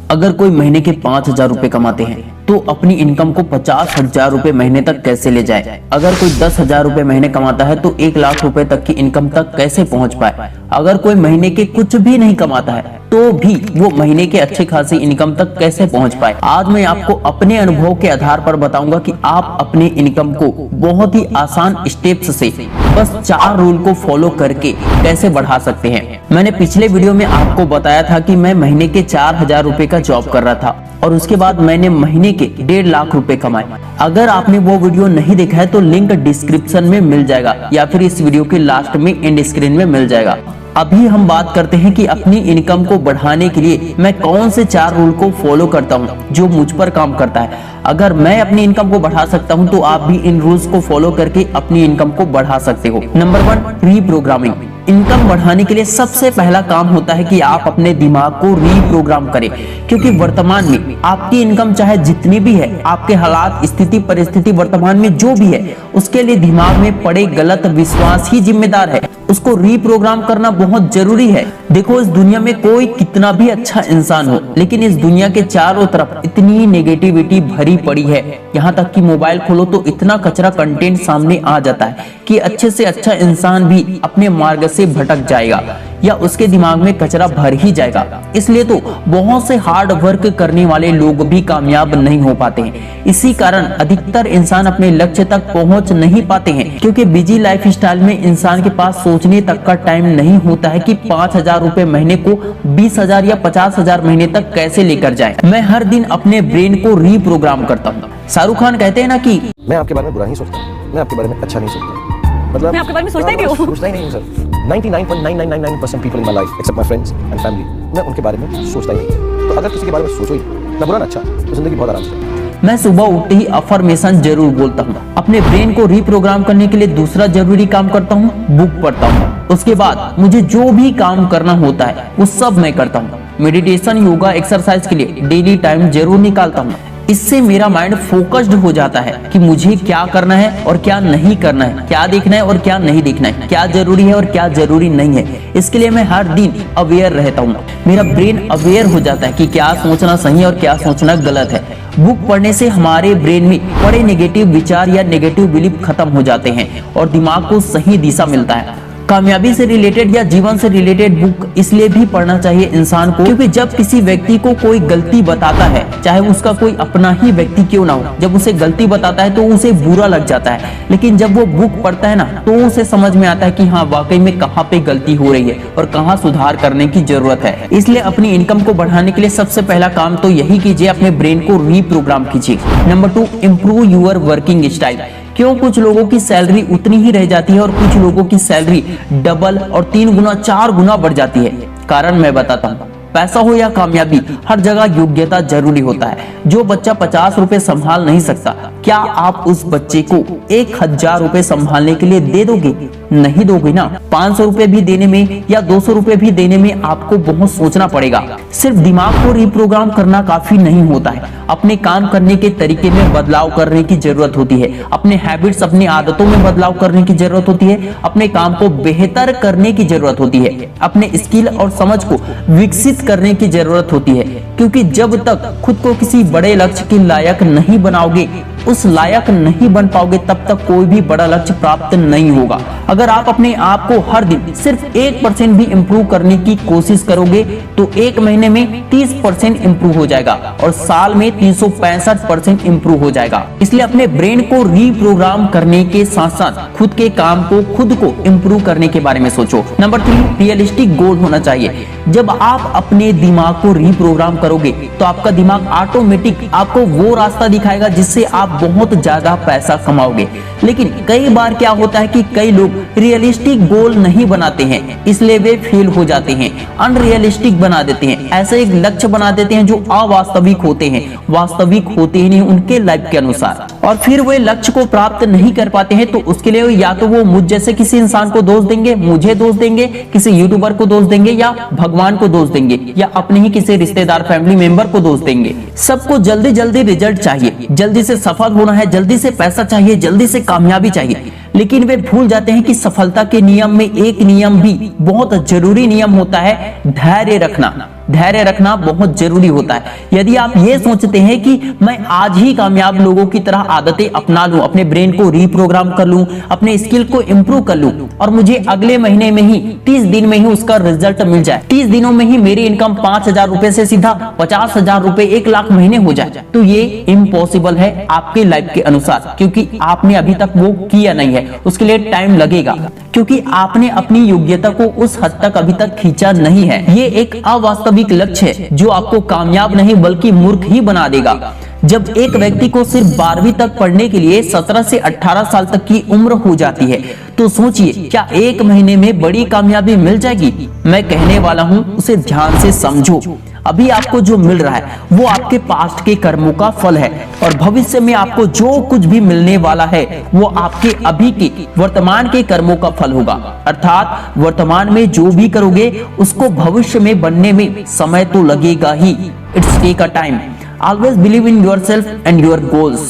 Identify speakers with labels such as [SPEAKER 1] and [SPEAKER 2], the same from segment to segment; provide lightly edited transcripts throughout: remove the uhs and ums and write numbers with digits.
[SPEAKER 1] अगर कोई महीने के 5,000 रुपए कमाते हैं तो अपनी इनकम को 50,000 रुपए महीने तक कैसे ले जाए। अगर कोई 10,000 रुपए महीने कमाता है तो 1,00,000 रुपए तक की इनकम तक कैसे पहुंच पाए। अगर कोई महीने के कुछ भी नहीं कमाता है तो भी वो महीने के अच्छे खासी इनकम तक कैसे पहुंच पाए। आज मैं आपको अपने अनुभव के आधार पर बताऊंगा कि आप अपने इनकम को बहुत ही आसान स्टेप्स से बस 4 रूल को फॉलो करके कैसे बढ़ा सकते हैं। मैंने पिछले वीडियो में आपको बताया था कि मैं महीने के 4,000 रुपए का जॉब कर रहा था और उसके बाद मैंने महीने के 1.5 रुपए कमाए। अगर आपने वो वीडियो नहीं देखा है तो लिंक डिस्क्रिप्शन में मिल जाएगा या फिर इस वीडियो के लास्ट में एंड स्क्रीन में मिल जाएगा। अभी हम बात करते हैं कि अपनी इनकम को बढ़ाने के लिए मैं कौन से 4 रूल को फॉलो करता हूं जो मुझ पर काम करता है। अगर मैं अपनी इनकम को बढ़ा सकता हूं तो आप भी इन रूल्स को फॉलो करके अपनी इनकम को बढ़ा सकते हो। Number 1, reprogramming. इनकम बढ़ाने के लिए सबसे पहला काम होता है कि आप अपने दिमाग को रीप्रोग्राम करें, क्योंकि वर्तमान में आपकी इनकम चाहे जितनी भी है, आपके हालात, स्थिति, परिस्थिति वर्तमान में जो भी है, उसके लिए दिमाग में पड़े गलत विश्वास ही जिम्मेदार है। उसको रीप्रोग्राम करना बहुत जरूरी है। देखो, इस दुनिया में कोई कितना भी अच्छा इंसान हो, लेकिन इस दुनिया के चारों तरफ इतनी नेगेटिविटी भरी पड़ी है, यहाँ तक कि मोबाइल खोलो तो इतना कचरा कंटेंट सामने आ जाता है कि अच्छे से अच्छा इंसान भी अपने मार्ग से भटक जाएगा या उसके दिमाग में कचरा भर ही जाएगा। इसलिए तो बहुत से हार्ड वर्क करने वाले लोग भी कामयाब नहीं हो पाते हैं। इसी कारण अधिकतर इंसान अपने लक्ष्य तक पहुंच नहीं पाते हैं, क्योंकि बिजी लाइफस्टाइल में इंसान के पास सोचने तक का टाइम नहीं होता है कि 5,000 रुपए महीने को 20,000 या 50,000 महीने तक कैसे लेकर जाए। मैं हर दिन अपने ब्रेन को रीप्रोग्राम करता हूँ। शाहरुख खान कहते हैं ना कि
[SPEAKER 2] मैं आपके बारे में बुरा नहीं सोचता, मैं आपके बारे में अच्छा नहीं सोचता। मतलब
[SPEAKER 3] मैं आपके बारे में सोचता ही नहीं हूँ।
[SPEAKER 2] सोचता ही नहीं हूँ sir. 99.9999% people in my life except my friends and family, मैं उनके बारे में सोचता ही नहीं। तो अगर किसी के बारे में सोचो ही ना बुरा ना अच्छा, तो जिंदगी बहुत आराम से।
[SPEAKER 1] मैं सुबह उठते ही अफर्मेशन जरूर बोलता हूँ। अपने ब्रेन को रीप्रोग्राम करने के लिए दूसरा जरूरी काम करता हूँ, बुक पढ़ता हूँ। उसके बाद मुझे जो भी काम करना होता है वो सब मैं करता हूँ। मेडिटेशन, योगा, एक्सरसाइज के लिए डेली टाइम जरूर निकालता हूँ। इससे मेरा माइंड फोकस्ड हो जाता है कि मुझे क्या करना है और क्या नहीं करना है, क्या देखना है और क्या नहीं देखना है, क्या जरूरी है और क्या जरूरी नहीं है। इसके लिए मैं हर दिन अवेयर रहता हूँ। मेरा ब्रेन अवेयर हो जाता है कि क्या सोचना सही है और क्या सोचना गलत है। बुक पढ़ने से हमारे ब्रेन में पड़े नेगेटिव विचार या नेगेटिव बिलीफ खत्म हो जाते हैं और दिमाग को सही दिशा मिलता है। कामयाबी से रिलेटेड या जीवन से रिलेटेड बुक इसलिए भी पढ़ना चाहिए इंसान को, क्योंकि जब किसी व्यक्ति को कोई गलती बताता है, चाहे उसका कोई अपना ही व्यक्ति क्यों ना हो, जब उसे गलती बताता है तो उसे बुरा लग जाता है। लेकिन जब वो बुक पढ़ता है ना तो उसे समझ में आता है कि हाँ, वाकई में कहाँ पे गलती हो रही है और कहाँ सुधार करने की जरूरत है। इसलिए अपनी इनकम को बढ़ाने के लिए सबसे पहला काम तो यही कीजिए, अपने ब्रेन को रीप्रोग्राम कीजिए। Number 2, improve your working style. क्यों कुछ लोगों की सैलरी उतनी ही रह जाती है और कुछ लोगों की सैलरी डबल और 3 गुना 4 गुना बढ़ जाती है? कारण मैं बताता हूँ। पैसा हो या कामयाबी, हर जगह योग्यता जरूरी होता है। जो बच्चा 50 रुपए संभाल नहीं सकता, क्या आप उस बच्चे को 1,000 रुपए संभालने के लिए दे दोगे? नहीं दोगे ना। 500 रुपए भी देने में या 200 रुपए भी देने में आपको बहुत सोचना पड़ेगा। सिर्फ दिमाग को रिप्रोग्राम करना काफी नहीं होता है। अपने काम करने के तरीके में बदलाव करने की जरूरत होती है। अपने हैबिट्स, अपनी आदतों में बदलाव करने की जरूरत होती है। अपने काम को बेहतर करने की जरूरत होती है। अपने स्किल और समझ को विकसित करने की जरूरत होती है, क्योंकि जब तक खुद को किसी बड़े लक्ष्य के लायक नहीं बनाओगे, उस लायक नहीं बन पाओगे, तब तक कोई भी बड़ा लक्ष्य प्राप्त नहीं होगा। अगर आप अपने आप को हर दिन सिर्फ 1% भी इम्प्रूव करने की कोशिश करोगे तो 1 महीने में 30% इम्प्रूव हो जाएगा और साल में 365% इम्प्रूव हो जाएगा। इसलिए अपने ब्रेन को रीप्रोग्राम करने के साथ साथ खुद के काम को, खुद को इम्प्रूव करने के बारे में सोचो। नंबर 3, रियलिस्टिक गोल होना चाहिए। जब आप अपने दिमाग को रीप्रोग्राम करोगे तो आपका दिमाग ऑटोमेटिक आपको वो रास्ता दिखाएगा जिससे आप बहुत ज्यादा पैसा कमाओगे। लेकिन कई बार क्या होता है कि कई लोग रियलिस्टिक गोल नहीं बनाते हैं, इसलिए वे फेल हो जाते हैं, अनरियलिस्टिक बना देते हैं। ऐसे एक लक्ष्य बना देते हैं जो अवास्तविक होते हैं, वास्तविक होते ही नहीं उनके लाइफ के अनुसार, और फिर वे लक्ष्य को प्राप्त नहीं कर पाते हैं। तो उसके लिए या तो वो मुझ जैसे किसी इंसान को दोष देंगे, मुझे दोष देंगे, किसी यूट्यूबर को दोष देंगे, या भगवान को दोष देंगे, या अपने ही किसी रिश्तेदार, फैमिली मेंबर को दोष देंगे। सबको जल्दी जल्दी रिजल्ट चाहिए, जल्दी से सफल होना है, जल्दी से पैसा चाहिए, जल्दी से कामयाबी चाहिए। लेकिन वे भूल जाते हैं कि सफलता के नियम में एक नियम भी बहुत जरूरी नियम होता है, धैर्य रखना। धैर्य रखना बहुत जरूरी होता है। यदि आप ये सोचते हैं कि मैं आज ही कामयाब लोगों की तरह आदतें अपना लूं, अपने ब्रेन को रीप्रोग्राम कर लूं, अपने स्किल को इंप्रूव कर लूं और मुझे अगले महीने में ही 30 दिन में ही उसका रिजल्ट मिल जाए, 30 दिनों में ही मेरी इनकम 5,000 रुपए से सीधा 50,000 रुपए 1 लाख महीने हो जाए, तो ये इम्पॉसिबल है आपके लाइफ के अनुसार, क्योंकि आपने अभी तक वो किया नहीं है। उसके लिए टाइम लगेगा, क्योंकि आपने अपनी योग्यता को उस हद तक अभी तक खींचा नहीं है। ये एक अवास्तविक लक्ष्य है जो आपको कामयाब नहीं बल्कि मूर्ख ही बना देगा। जब एक व्यक्ति को सिर्फ 12वीं तक पढ़ने के लिए 17 से 18 साल तक की उम्र हो जाती है, तो सोचिए क्या 1 महीने में बड़ी कामयाबी मिल जाएगी? मैं कहने वाला हूं, उसे ध्यान से समझो। अभी आपको जो मिल रहा है वो आपके पास्ट के कर्मों का फल है और भविष्य में आपको जो कुछ भी मिलने वाला है वो आपके अभी के वर्तमान के कर्मों का फल होगा। अर्थात वर्तमान में जो भी करोगे उसको भविष्य में बनने में समय तो लगेगा ही। It's take a time. Always believe in yourself and your goals.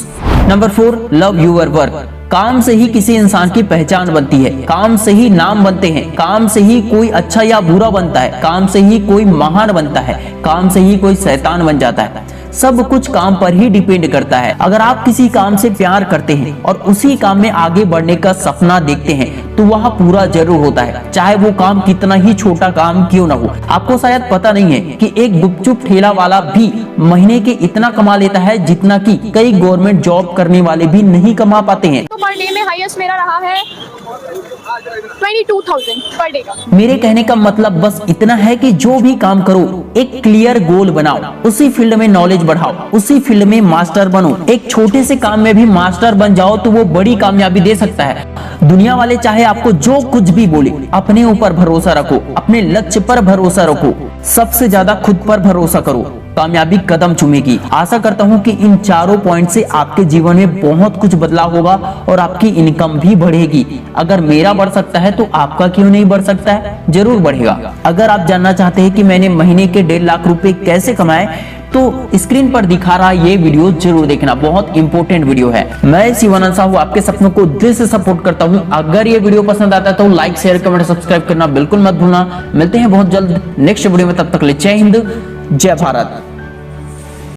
[SPEAKER 1] Number 4, love your work. काम से ही किसी इंसान की पहचान बनती है, काम से ही नाम बनते हैं, काम से ही कोई अच्छा या बुरा बनता है, काम से ही कोई महान बनता है, काम से ही कोई शैतान बन जाता है। सब कुछ काम पर ही डिपेंड करता है। अगर आप किसी काम से प्यार करते हैं और उसी काम में आगे बढ़ने का सपना देखते हैं तो वह पूरा जरूर होता है, चाहे वो काम कितना ही छोटा काम क्यों ना हो। आपको शायद पता नहीं है कि एक गुपचुप ठेला वाला भी महीने के इतना कमा लेता है जितना कि कई गवर्नमेंट जॉब करने वाले भी नहीं कमा पाते हैं।
[SPEAKER 3] तो पर डे में हाईएस्ट मेरा रहा है 22,000 पर डे का।
[SPEAKER 1] मेरे कहने का मतलब बस इतना है कि जो भी काम करो एक क्लियर गोल बनाओ, उसी फील्ड में नॉलेज बढ़ाओ, उसी फील्ड में मास्टर बनो। एक छोटे से काम में भी मास्टर बन जाओ तो वो बड़ी कामयाबी दे सकता है। दुनिया वाले चाहे आपको जो कुछ भी बोले, अपने ऊपर भरोसा रखो, अपने लक्ष्य पर भरोसा रखो, सबसे ज्यादा खुद पर भरोसा करो, कामयाबी कदम चूमेगी। आशा करता हूं कि इन चारों पॉइंट से आपके जीवन में बहुत कुछ बदलाव होगा और आपकी इनकम भी बढ़ेगी। अगर मेरा बढ़ सकता है तो आपका क्यों नहीं बढ़ सकता है? जरूर बढ़ेगा। अगर आप जानना चाहते हैं कि मैंने महीने के 1.5 लाख रुपए कैसे कमाए तो स्क्रीन पर दिखा रहा ये वीडियो जरूर देखना, बहुत इंपॉर्टेंट वीडियो है। मैं शिवानंद साहू आपके सपनों को दिल से सपोर्ट करता हूं। अगर ये वीडियो पसंद आता है तो लाइक शेयर कमेंट सब्सक्राइब करना बिल्कुल मत भूलना। मिलते हैं बहुत जल्द नेक्स्ट वीडियो में, तब तक ले जय हिंद जय भारत।